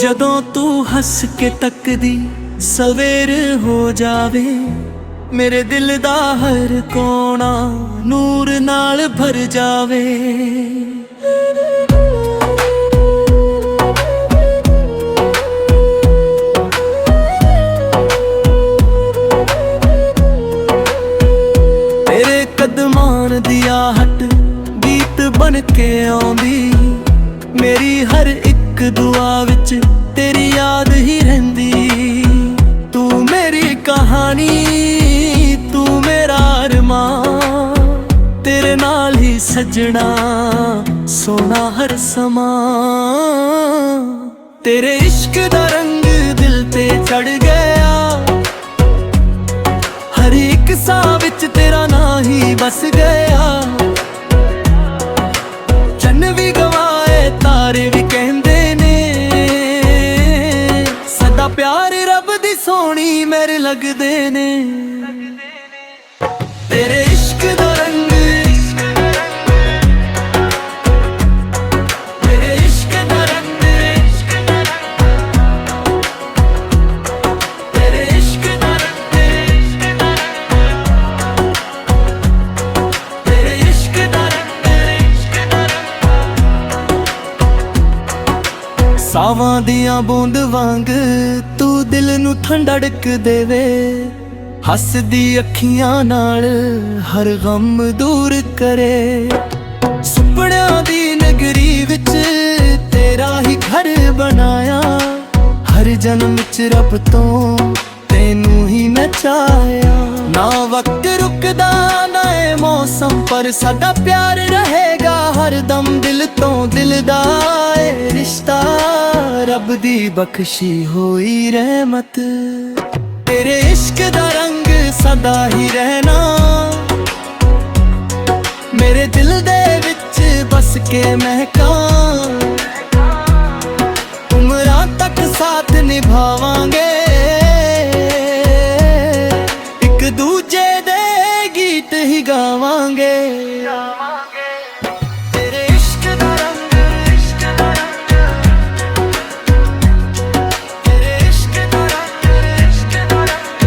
ਜਦੋਂ ਤੂੰ ਹੱਸ ਕੇ ਤੱਕਦੀ ਸਵੇਰ ਹੋ ਜਾਵੇ, ਮੇਰੇ ਦਿਲ ਦਾ ਹਰ ਕੋਣਾ ਨੂਰ ਨਾਲ ਭਰ ਜਾਵੇ। ਤੇਰੇ ਕਦਮਾਂ ਦੀ ਆਹਟ ਗੀਤ ਬਣ ਕੇ ਆਉਂਦੀ, ਮੇਰੀ ਹਰ ਇੱਕ ਦੁਆ ਵਿੱਚ ਤੇਰੀ ਯਾਦ ਹੀ ਰਹਿੰਦੀ। ਤੂੰ ਮੇਰੀ ਕਹਾਣੀ, ਤੂੰ ਮੇਰਾ ਅਰਮਾਨ, ਤੇਰੇ ਨਾਲ ਹੀ ਸਜਣਾ ਸੋਨਾ ਹਰ ਸਮਾਂ। ਤੇਰੇ ਇਸ਼ਕ ਦਾ ਰੰਗ ਦਿਲ ਤੇ ਚੜ ਗਿਆ, ਹਰ ਇੱਕ ਸਾਹ ਵਿੱਚ ਤੇਰਾ ਨਾਂ ਹੀ ਬਸ ਗਿਆ। ਚੰਨ ਵੀ ਗਵਾਏ ਤਾਰੇ ਵੀ ਕਹਿੰਦੇ ਨੇ, ਸਦਾ ਪਿਆਰ ਰੱਬ ਦੀ ਸੋਹਣੀ ਮੇਰੇ ਲੱਗਦੇ ਨੇ। ਤੇਰੇ ਇਸ਼ਕ ਦਾ ਰੰਗ, ਤੇਰੇ ਇਸ਼ਕ ਦਾ ਰੰਗ, ਤੇਰੇ ਇਸ਼ਕ ਦਾ ਰੰਗ, ਤੇਰੇ ਇਸ਼ਕ ਦਾ ਰੰਗ। ਸਾਵਾਂ ਦੀਆਂ ਬੂੰਦ ਵਾਂਗ ਤੂੰ ਦਿਲ ਨੂੰ ਠੰਡਕ ਦੇਵੇ, ਹੱਸਦੀ ਅੱਖੀਆਂ ਨਾਲ ਹਰ ਗਮ ਦੂਰ ਕਰੇ। ਸੁਪਨਿਆਂ ਦੀ ਨਗਰੀ ਵਿੱਚ ਤੇਰਾ ਹੀ ਘਰ ਬਣਾਇਆ, ਹਰ ਜਨਮ ਵਿੱਚ ਰੱਬ ਤੋਂ ਤੈਨੂੰ ਹੀ ਮੈਂ ਚਾਹਿਆ। ਨਾ ਵਕਤ ਰੁਕਦਾ ਨਾ ਇਹ ਮੌਸਮ, ਪਰ ਸਾਡਾ ਪਿਆਰ ਰਹੇਗਾ ਹਰ ਦਮ ਦਿਲ ਤੋਂ ਦਿਲ ਦਾ। ਇਹ ਰਿਸ਼ਤਾ ਰੱਬ ਦੀ ਬਖਸ਼ੀ ਹੋਈ ਰਹਿਮਤ, ਤੇਰੇ ਇਸ਼ਕ ਦਾ ਰੰਗ ਸਦਾ ਹੀ ਰਹਿਣਾ ਮੇਰੇ ਦਿਲ ਦੇ ਵਿੱਚ ਬਸ ਕੇ ਮਹਿਕਾਂ। ਉਮਰਾਂ ਤੱਕ ਸਾਥ ਨਿਭਾਵਾਂਗੇ, ਇੱਕ ਦੂਜੇ ਦੇ ਗੀਤ ਹੀ ਗਾਵਾਂਗੇ। ਤੇਰੇ ਇਸ਼ਕ ਦਾ ਰੰਗ, ਇਸ਼ਕ ਦਾ ਰੰਗ, ਤੇਰੇ ਇਸ਼ਕ ਦਾ ਰੰਗ, ਇਸ਼ਕ ਦਾ ਰੰਗ,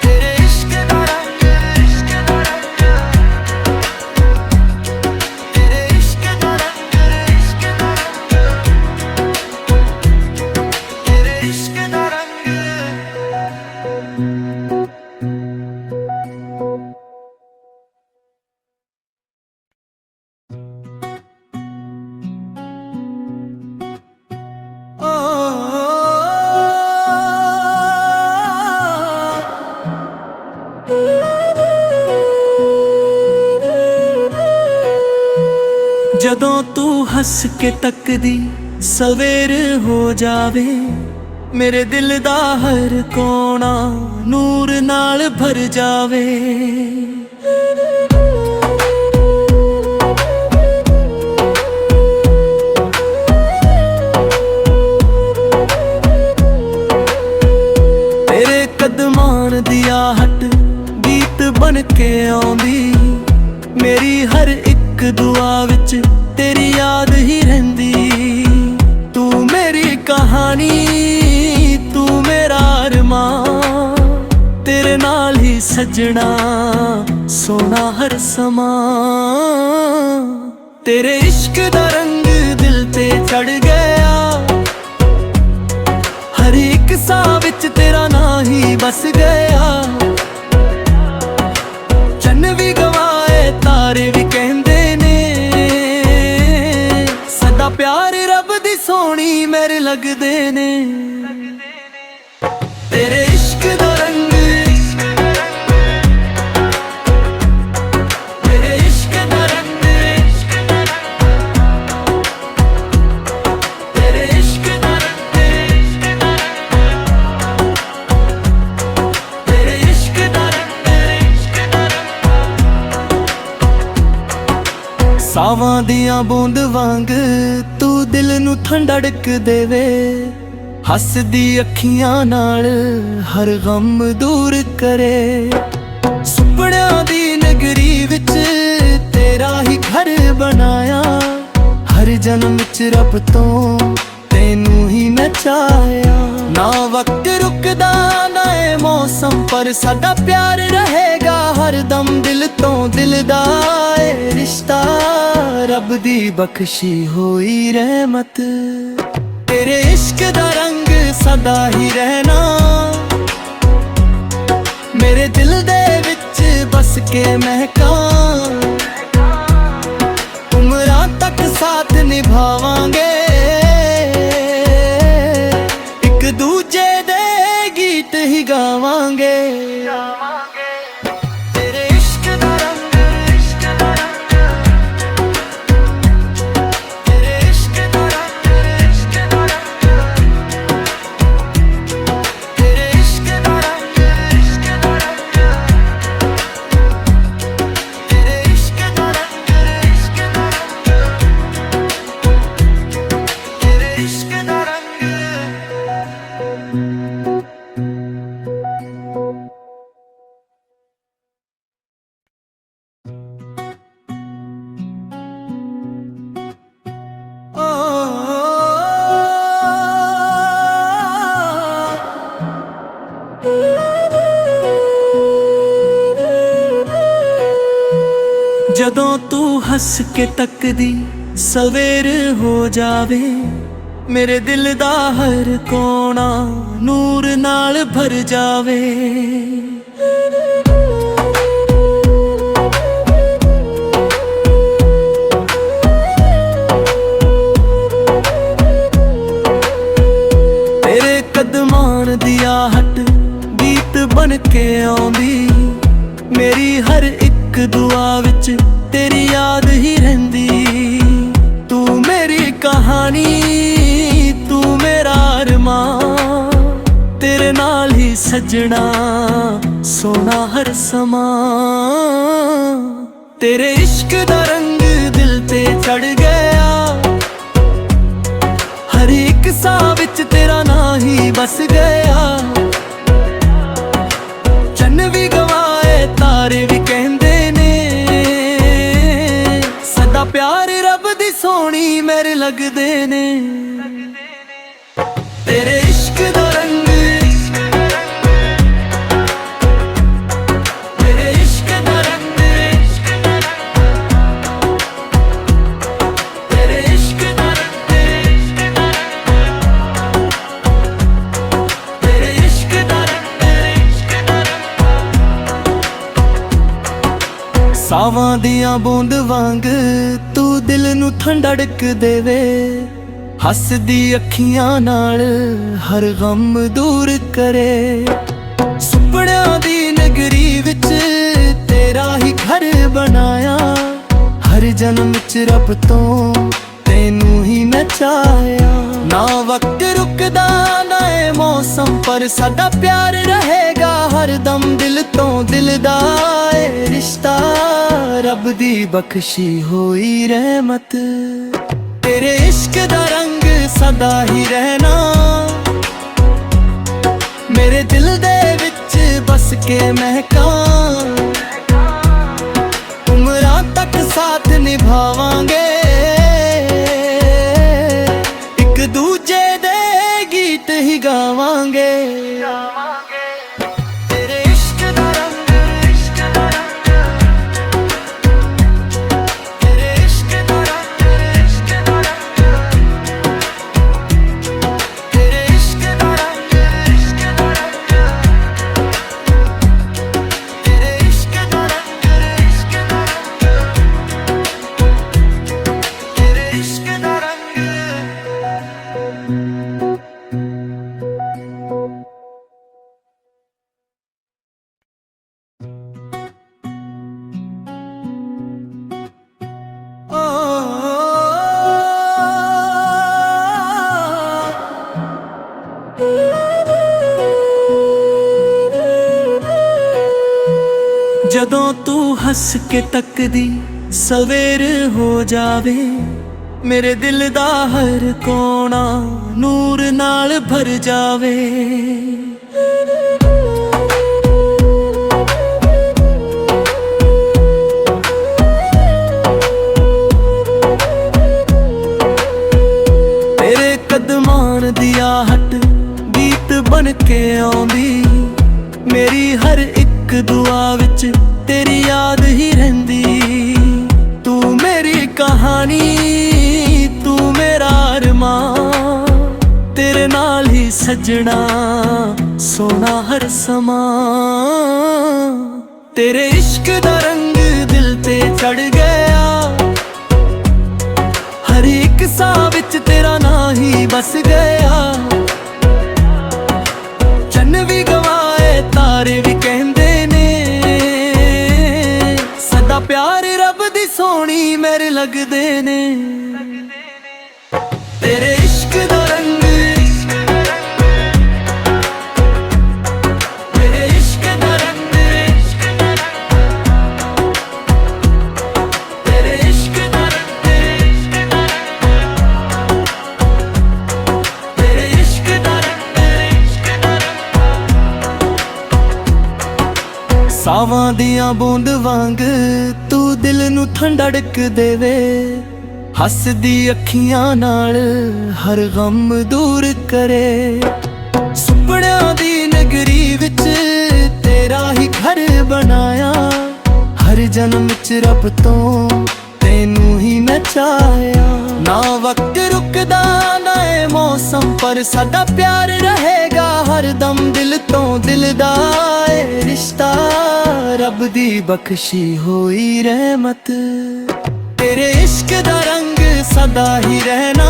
ਤੇਰੇ ਇਸ਼ਕ ਦਾ ਰੰਗ, ਇਸ਼ਕ ਦਾ ਰੰਗ, ਤੇਰੇ ਇਸ਼ਕ ਦਾ ਰੰਗ, ਇਸ਼ਕ ਦਾ ਰੰਗ, ਤੇਰੇ ਇਸ਼ਕ ਦਾ ਰੰਗ। ਜਦੋਂ ਤੂੰ ਹੱਸ ਕੇ ਤੱਕਦੀ ਸਵੇਰ ਹੋ ਜਾਵੇ, ਮੇਰੇ ਦਿਲ ਦਾ ਹਰ ਕੋਣਾ ਨੂਰ ਨਾਲ ਭਰ ਜਾਵੇ। ਤੇਰੇ ਕਦਮਾਂ ਦੀ ਆਹਟ ਗੀਤ ਬਣ ਕੇ ਆਉਂਦੀ, ਮੇਰੀ ਹਰ ਇੱਕ ਦੁਆ ਵਿੱਚ ਤੇਰੀ ਯਾਦ ਹੀ ਰਹਿੰਦੀ। ਤੂੰ ਮੇਰੀ ਕਹਾਣੀ, ਤੂੰ ਮੇਰਾ ਅਰਮਾਨ, ਤੇਰੇ ਨਾਲ ਹੀ ਸਜਣਾ ਸੋਨਾ ਹਰ ਸਮਾਂ। ਤੇਰੇ ਇਸ਼ਕ ਦਾ ਰੰਗ ਦਿਲ ਤੇ ਚੜ ਗਿਆ, ਹਰ ਇੱਕ ਸਾਹ ਵਿੱਚ ਤੇਰਾ ਨਾਂ ਹੀ ਬਸ ਗਿਆ। ਚੰਨ ਵੀ ਗਵਾਏ ਤਾਰੇ ਵੀ ਕਹਿੰਦੇ ਨੇ, ਸਦਾ ਪਿਆਰ ਰੱਬ ਦੀ ਸੋਹਣੀ ਮੇਰੇ ਲੱਗਦੇ ਨੇ। ਤੇਰੇ ਇਸ਼ਕ ਦਾ ਰੰਗ, ਤੇਰੇ ਇਸ਼ਕ ਦਾ ਰੰਗ, ਤੇਰੇ ਇਸ਼ਕ ਦਾ ਰੰਗ, ਤੇਰੇ ਇਸ਼ਕ ਦਾ ਰੰਗ। ਸਾਵਾਂ ਦੀਆਂ ਬੂੰਦ ਵਾਂਗ ਤੂੰ ਦਿਲ ਨੂੰ ਠੰਡਕ ਦੇਵੇ, ਹੱਸਦੀ ਅੱਖੀਆਂ ਨਾਲ ਹਰ ਗਮ ਦੂਰ ਕਰੇ। ਸੁਪਨਿਆਂ ਦੀ ਨਗਰੀ ਵਿੱਚ ਤੇਰਾ ਹੀ ਘਰ ਬਣਾਇਆ, ਹਰ जन्म च रब तो तेनू ही मैं चाहया। ना वक्त रुकदा ना ए मौसम, पर साडा प्यार रहेगा हर दम। दिल तो दिल दा ए रिश्ता, रब दी बख्शी होई रहमत। तेरे इश्क दा रंग सदा ही रहना, मेरे दिल दे विच बस के महका। उम्रां तक साथ निभावांगे, एक दूजे दे गीत ही गावांगे। तेरे इश्क दा रंग, इश्क दा रंग, तेरे इश्क दा रंग, इश्क दा रंग, तेरे इश्क दा रंग, इश्क दा रंग, तेरे इश्क दा रंग, इश्क दा रंग, तेरे इश्क दा रंग। ਜਦੋਂ ਤੂੰ ਹੱਸ ਕੇ ਤੱਕਦੀ ਸਵੇਰ ਹੋ ਜਾਵੇ, ਮੇਰੇ ਦਿਲ ਦਾ ਹਰ ਕੋਣਾ ਨੂਰ ਨਾਲ ਭਰ ਜਾਵੇ। ਤੇਰੇ ਕਦਮਾਂ ਦੀ ਆਹਟ ਗੀਤ ਬਣ ਕੇ ਆਉਂਦੀ, ਮੇਰੀ ਹਰ ਇੱਕ ਦੁਆ ਵਿੱਚ तेरी याद ही रहंदी। तू मेरी कहानी, तू मेरा अरमान, तेरे नाल ही सजना सोना हर समा। तेरे इश्क दा रंग दिल ते चढ़ गया, हर एक साह विच तेरा ना ही बस गया। चन्न भी गवाए तारे भी कहंदे प्यार रब दी सोनी मेरे लगदे ने। तेरे इश्क दा रंग, तेरे इश्क दा रंग, तेरे इश्क दा रंग, तेरे इश्क दा रंग। सावां दियां बूंद वांग तू दिल नू ठंडक देवे, हसदी अखियां नाल हर गम दूर करे। सुपनियां दी नगरी विच तेरा ही घर बनाया, हर जन्म च रब तो तेनू ही मैं चाहया। ना वक्त रुकदा ना ए मौसम, पर साडा प्यार रहेगा हर दम। दिल तो दिल दा ए रिश्ता, रब दी बख्शी होई रहमत। तेरे इश्क दा रंग सदा ही रहना, मेरे दिल दे विच बस के महका। उम्रां तक साथ निभावांगे, एक दूजे दे गीत ही गावांगे। तेरे इश्क दा रंग, इश्क दा रंग, तेरे इश्क दा रंग, इश्क दा रंग, तेरे इश्क दा रंग, इश्क दा रंग, तेरे इश्क दा रंग, इश्क दा रंग, तेरे इश्क दा रंग। ਜਦੋਂ ਤੂੰ ਹੱਸ ਕੇ ਤੱਕਦੀ ਸਵੇਰ ਹੋ ਜਾਵੇ, ਮੇਰੇ ਦਿਲ ਦਾ ਹਰ ਕੋਣਾ ਨੂਰ ਨਾਲ ਭਰ ਜਾਵੇ। ਕਦਮਾਨ ਦੀ ਆਹਟ ਗੀਤ ਬਣ ਕੇ ਆਉਂਦੀ। ਮੇਰੀ ਹਰ ਇੱਕ ਦੁਆ ਵਿੱਚ ਤੇਰੀ ਯਾਦ ਹੀ ਰਹਿੰਦੀ। ਤੂੰ ਮੇਰੀ ਕਹਾਣੀ, ਤੂੰ ਮੇਰਾ ਅਰਮਾਨ, ਤੇਰੇ ਨਾਲ ਹੀ ਸਜਣਾ ਸੋਹਣਾ ਹਰ ਸਮਾਂ। ਤੇਰੇ ਇਸ਼ਕ ਦਾ ਰੰਗ ਦਿਲ ਤੇ ਚੜ ਗਿਆ, ਹਰ ਇੱਕ ਸਾਹ ਵਿੱਚ ਤੇਰਾ ਨਾਂ ਹੀ ਬਸ ਗਿਆ। ਚੰਨ ਵੀ ਗਵਾਏ ਤਾਰੇ ਵੀ ਕਹਿੰਦੇ ਨੇ, ਸਦਾ ਪਿਆਰ ਰੱਬ ਦੀ ਸੋਹਣੀ ਮੇਰੇ ਲੱਗਦੇ ਨੇ। ਤੇਰੇ ਇਸ਼ਕ ਦਾ ਰੰਗ, ਤੇਰੇ ਇਸ਼ਕ ਦਾ ਰੰਗ, ਤੇਰੇ ਇਸ਼ਕ ਦਾ ਰੰਗ, ਤੇਰੇ ਇਸ਼ਕ ਦਾ ਰੰਗ। ਸਾਵਾਂ ਦੀਆਂ ਬੂੰਦ ਵਾਂਗ ਤੂੰ ਦਿਲ ਨੂੰ ਠੰਡੜਕ ਦੇਵੇ। ਹੱਸਦੀ ਅੱਖੀਆਂ ਨਾਲ ਹਰ ਗਮ ਦੂਰ ਕਰੇ। ਸੁਪਨਿਆਂ ਦੀ ਨਗਰੀ ਵਿੱਚ ਤੇਰਾ ਹੀ ਘਰ ਬਣਾਇਆ। ਹਰ ਜਨਮ ਵਿੱਚ ਰੱਬ ਤੋਂ ਤੈਨੂੰ ਹੀ ਨਚਾਇਆ। ਨਾ ਵਕਤ ਰੁਕਦਾ ਨਾ ਇਹ ਮੌਸਮ, ਪਰ ਸਾਡਾ ਪਿਆਰ ਰਹੇਗਾ ਹਰਦਮ। ਦਿਲ ਤੋਂ ਦਿਲ ਦਾ ਇਹ ਰਿਸ਼ਤਾ ਰੱਬ ਦੀ ਬਖਸ਼ੀ ਹੋਈ ਰਹਿਮਤ। ਤੇਰੇ ਇਸ਼ਕ ਦਾ ਰੰਗ ਸਦਾ ਹੀ ਰਹਿਣਾ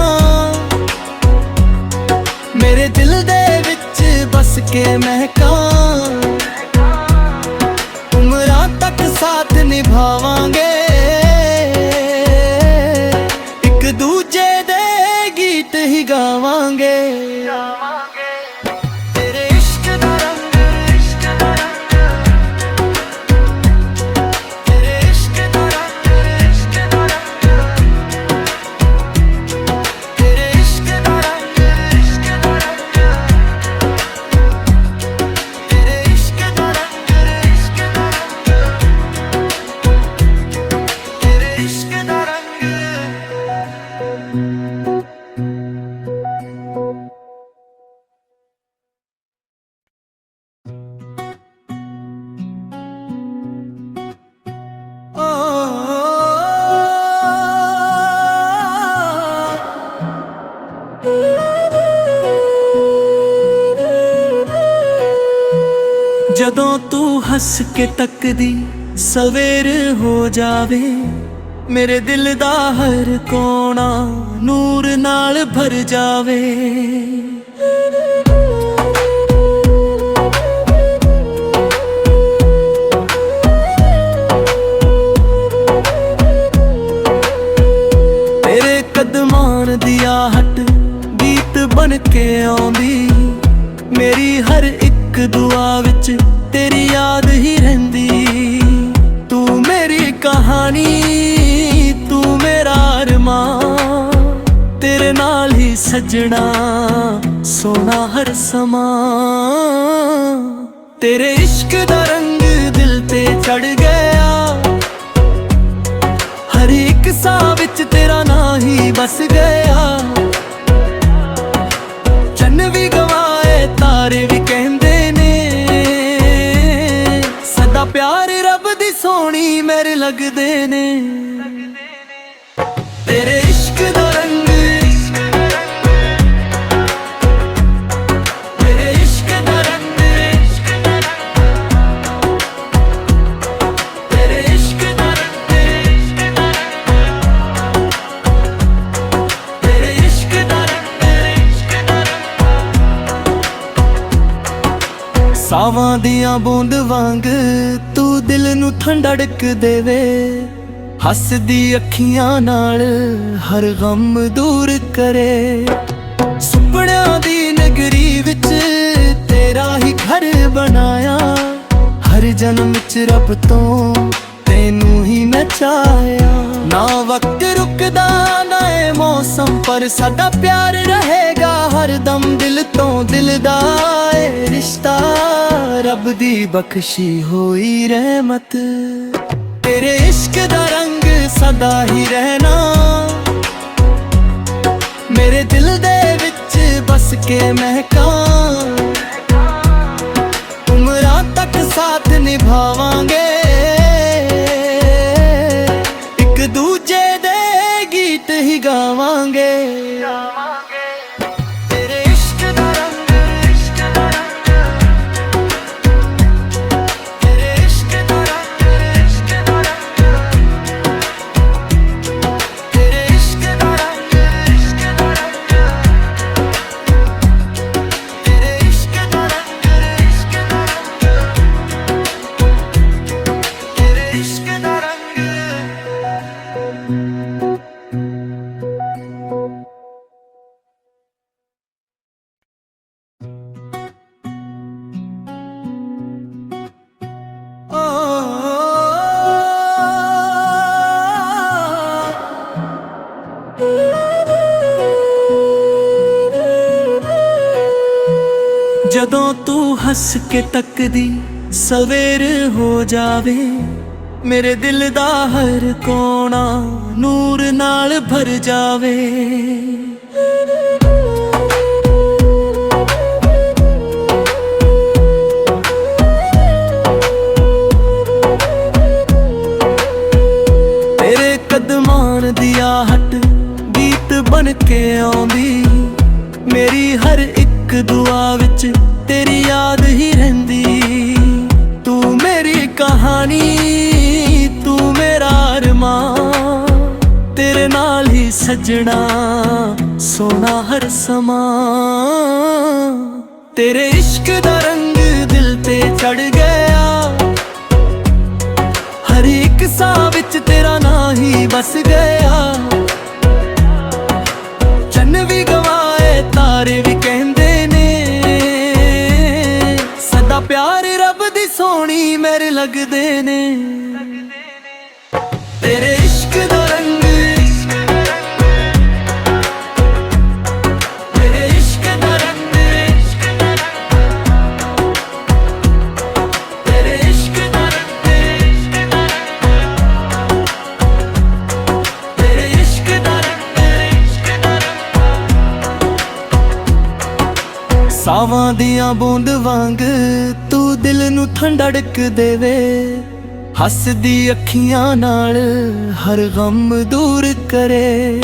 ਮੇਰੇ ਦਿਲ ਦੇ ਵਿੱਚ ਬਸ ਕੇ ਮਹਿਕਾਂ। ਉਮਰਾਂ ਤੱਕ ਸਾਥ ਨਿਭਾਵਾਂਗੇ, ਇੱਕ ਦੂਜੇ ਦੇ ਗੀਤ ਹੀ ਗਾਵਾਂਗੇ। ਤੇਰੇ ਇਸ਼ਕ ਦਾ ਰੰਗ, ਇਸ਼ਕ ਦਾ ਰੰਗ, ਤੇਰੇ ਇਸ਼ਕ ਦਾ ਰੰਗ, ਇਸ਼ਕ ਦਾ ਰੰਗ, ਤੇਰੇ ਇਸ਼ਕ ਦਾ ਰੰਗ, ਇਸ਼ਕ ਦਾ ਰੰਗ, ਤੇਰੇ ਇਸ਼ਕ ਦਾ ਰੰਗ, ਇਸ਼ਕ ਦਾ ਰੰਗ, ਤੇਰੇ ਇਸ਼ਕ ਦਾ ਰੰਗ। ਜਦੋਂ ਤੂੰ ਹੱਸ ਕੇ ਤੱਕਦੀ ਸਵੇਰ ਹੋ ਜਾਵੇ। ਮੇਰੇ ਦਿਲ ਦਾ ਹਰ ਕੋਣਾ ਨੂਰ ਨਾਲ ਭਰ ਜਾਵੇ। ਤੇਰੇ ਕਦਮਾਨ ਦੀ ਆਹਟ ਗੀਤ ਬਣ ਕੇ ਆਉਂਦੀ। ਮੇਰੀ ਹਰ ਇੱਕ ਦੁਆ ਵਿੱਚ ਤੇਰੀ ਯਾਦ ਹੀ ਰਹਿੰਦੀ। ਤੂੰ ਮੇਰੀ ਕਹਾਣੀ, ਤੂੰ ਮੇਰਾ ਅਰਮਾਨ, ਤੇਰੇ ਨਾਲ ਹੀ ਸਜਣਾ ਸੋਹਣਾ ਹਰ ਸਮਾਂ। ਤੇਰੇ ਇਸ਼ਕ ਦਾ ਰੰਗ ਦਿਲ ਤੇ ਚੜ ਗਿਆ, ਹਰ ਇੱਕ ਸਾਹ ਵਿੱਚ ਤੇਰਾ ਨਾਂ ਹੀ ਬਸ ਗਿਆ। ਚੰਨ ਵੀ ਗਵਾਏ ਤਾਰੇ ਵੀ ਕਹਿੰਦੇ ਨੇ, ਸਦਾ ਪਿਆਰ ਰੱਬ ਦੀ ਸੋਹਣੀ ਮੇਰੇ ਲੱਗਦੇ ਨੇ। ਤੇਰੇ ਇਸ਼ਕ ਦਾ ਰੰਗ, ਤੇਰੇ ਇਸ਼ਕ ਦਾ ਰੰਗ, ਤੇਰੇ ਇਸ਼ਕ ਦਾ ਰੰਗ, ਤੇਰੇ ਇਸ਼ਕ ਦਾ ਰੰਗ। ਸਾਵਾਂ ਦੀਆਂ ਬੂੰਦ ਵਾਂਗ ਤੂੰ ਦਿਲ ਨੂੰ ਠੰਡੜਕ ਦੇਵੇ। ਹੱਸਦੀ ਅੱਖੀਆਂ ਨਾਲ ਹਰ ਗਮ ਦੂਰ ਕਰੇ। ਸੁਪਨਿਆਂ ਦੀ ਨਗਰੀ ਵਿੱਚ ਤੇਰਾ ਹੀ ਘਰ ਬਣਾਇਆ। ਹਰ ਜਨਮ ਵਿੱਚ ਰੱਬ ਤੋਂ ਤੈਨੂੰ ਹੀ ਨਚਾਇਆ। ਨਾ ਵਕਤ ਰੁਕਦਾ ਨਾ ਇਹ ਮੌਸਮ, ਪਰ ਸਾਡਾ ਪਿਆਰ ਰਹੇਗਾ ਹਰਦਮ। ਦਿਲ ਤੋਂ ਦਿਲ ਦਾ ਇਹ ਰਿਸ਼ਤਾ ਰੱਬ ਦੀ ਬਖਸ਼ੀ ਹੋਈ ਰਹਿਮਤ। ਤੇਰੇ ਇਸ਼ਕ ਦਾ ਰੰਗ ਸਦਾ ਹੀ ਰਹਿਣਾ ਮੇਰੇ ਦਿਲ ਦੇ ਵਿੱਚ ਬਸ हंस के महका, उम्रां तक साथ निभावांगे, एक दूजे दे गीत ही गावांगे। तेरे इश्क दा रंग, तेरे इश्क दा रंग, तेरे इश्क दा रंग, तेरे इश्क दा रंग, तेरे इश्क दा रंग। ਜਦੋਂ ਤੂੰ ਹੱਸ ਕੇ ਤੱਕਦੀ ਸਵੇਰ ਹੋ ਜਾਵੇ, ਮੇਰੇ ਦਿਲ ਦਾ ਹਰ ਕੋਣਾ ਨੂਰ ਨਾਲ ਭਰ ਜਾਵੇ। ਤੇਰੇ ਕਦਮਾਂ ਦੀ ਆਹਟ ਗੀਤ ਬਣ ਕੇ ਆਉਂਦੀ, ਮੇਰੀ ਹਰ ਇੱਕ ਦੁਆ ਵਿੱਚ ਤੇਰੀ ਯਾਦ ਹੀ ਰਹਿੰਦੀ। ਤੂੰ ਮੇਰੀ ਕਹਾਣੀ, ਤੂੰ ਮੇਰਾ ਅਰਮਾਨ, ਤੇਰੇ ਨਾਲ ਹੀ ਸਜਣਾ ਸੋਹਣਾ ਹਰ ਸਮਾਂ। ਤੇਰੇ ਇਸ਼ਕ ਦਾ ਰੰਗ ਦਿਲ ਤੇ ਚੜ ਗਿਆ, ਹਰ ਇੱਕ ਸਾਹ ਵਿੱਚ ਤੇਰਾ ਨਾਂ ਹੀ ਬਸ ਗਿਆ। ਚੰਨ ਵੀ ਗਵਾਏ ਤਾਰੇ ਵੀ ਕਹਿੰਦੇ ਨੇ, ਸਦਾ ਪਿਆਰ ਰੱਬ ਦੀ ਸੋਹਣੀ ਮੇਰੇ ਲੱਗਦੇ ਨੇ। ਤੇਰੇ ਇਸ਼ਕ ਦਾ ਰੰਗ, ਤੇਰੇ ਇਸ਼ਕ ਦਾ ਰੰਗ, ਤੇਰੇ ਇਸ਼ਕ ਦਾ ਰੰਗ, ਤੇਰੇ ਇਸ਼ਕ ਦਾ ਰੰਗ। ਸਾਵਾਂ ਦੀਆਂ ਬੂੰਦ ਵਾਂਗ ਤੂੰ ਦਿਲ ਨੂੰ ਠੰਡੜਕ ਦੇਵੇ, ਹੱਸਦੀ ਅੱਖੀਆਂ ਨਾਲ ਹਰ ਗਮ ਦੂਰ ਕਰੇ।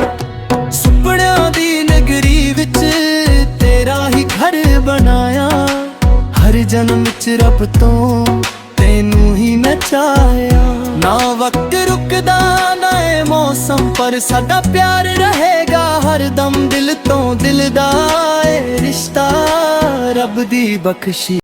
ਸੁਪਨਿਆਂ ਦੀ ਨਗਰੀ ਵਿੱਚ ਤੇਰਾ ਹੀ ਘਰ ਬਣਾਇਆ, ਹਰ ਜਨਮ ਵਿੱਚ ਰੱਬ ਤੋਂ ਤੈਨੂੰ ਹੀ ਮੈਂ ਚਾਹਿਆ। ਨਾ ਵਕਤ ਰੁਕਦਾ ਨਾ ਇਹ ਮੌਸਮ, ਪਰ ਸਾਡਾ ਪਿਆਰ ਰਹੇਗਾ ਹਰਦਮ। ਦਿਲ ਤੋਂ ਦਿਲ ਦਾ ਇਹ ਰਿਸ਼ਤਾ ਰੱਬ ਦੀ ਬਖਸ਼ੀ।